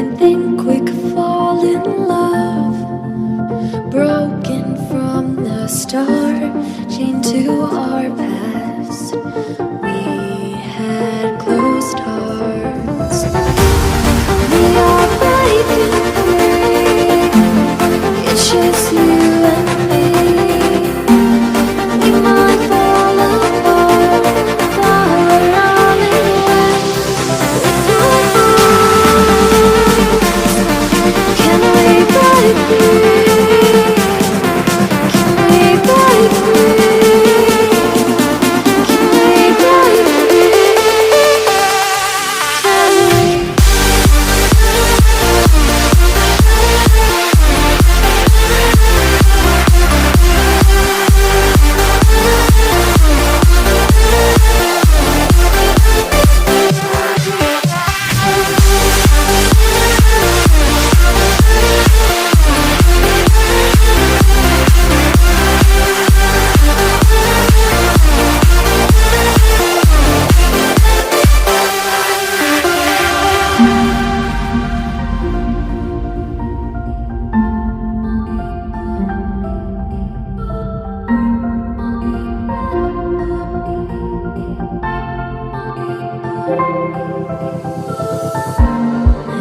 Didn't think we could fall in love. Broken from the start, chained to our past. We had closed hearts. We are breaking free. It's just you and me. We might fall apart, but we're running away with our hearts. Can we break free? Can we break free? Can we break free? Can we?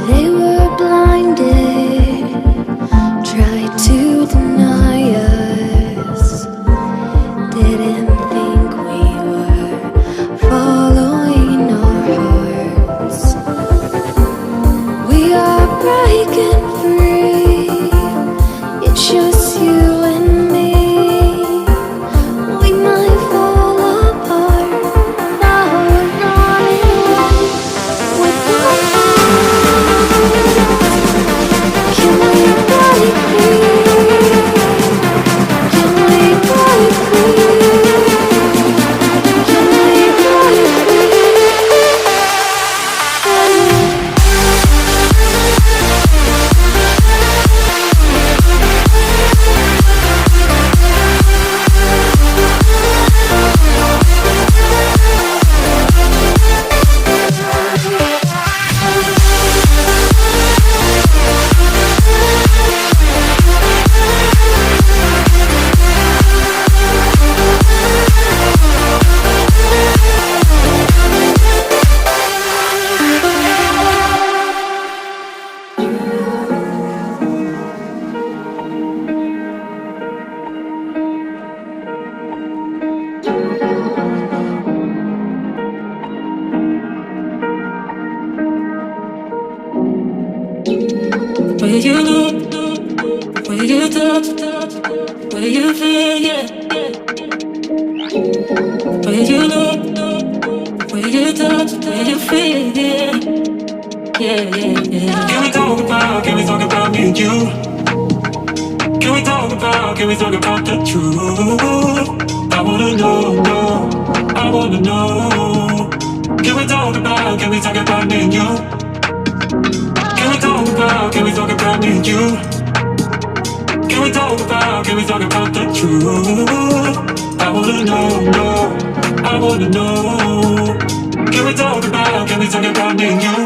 They were blinded, tried to deny us. Didn't think we were following our hearts. We are breaking free. It's just you and me. We might fall apart. Now we're running away with our hearts. Can we break free? Can we break free? Can we break free? Can we? Where you look, where you touch, where you feel, yeah. Where you look, where you touch, where you feel, yeah. Yeah, yeah, yeah. Can we talk about me and you? Can we talk about the truth? I wanna know, I wanna know. Can we talk about me and you? Can we talk about me and you? Can we talk about the truth? I wanna know, I wanna know. Can we talk about me and you?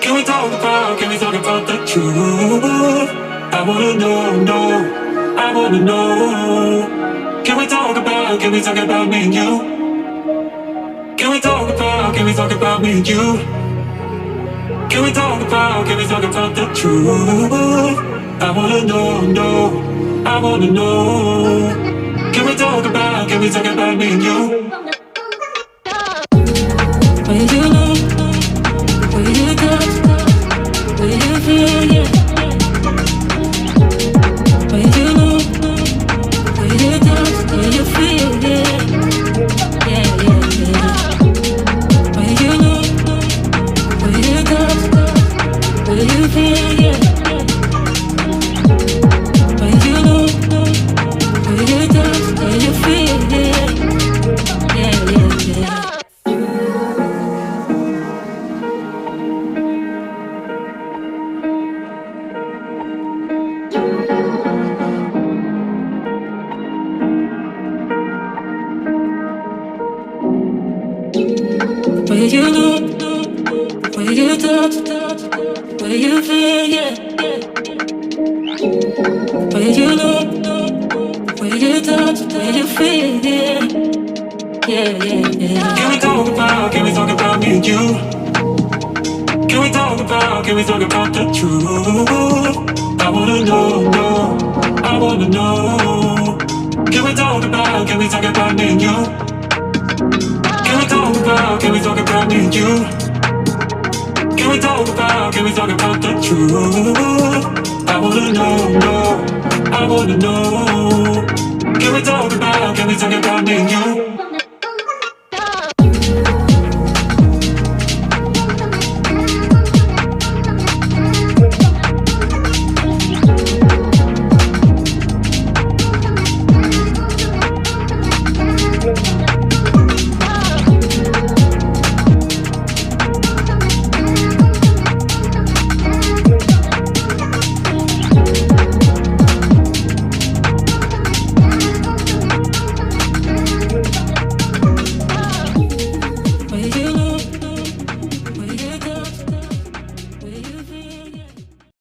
Can we talk about the truth? I wanna know, I wanna know. Can we talk about me and you? can we talk about me and you? Can we talk about the truth? I wanna know, I wanna know. Can we talk about me and you? When you know, when you touch, when you feel, yeah. When you know, when you touch, when you feel, yeah. Yeah, yeah, yeah. When you know, when you touch, when you feel, yeah. When you know, when you touch, when you feel, yeah. Yeah, yeah, yeah. Where you look, where you touch, where you feel, yeah. Where you look, where you touch, where you feel, yeah. Yeah, yeah, yeah. Can we talk about me and you? Can we talk about the truth? I wanna know, I wanna know. Can we talk about me and you? Can we talk about me and you? Can we talk about the truth? I wanna know, I wanna know. Can we talk about me and you?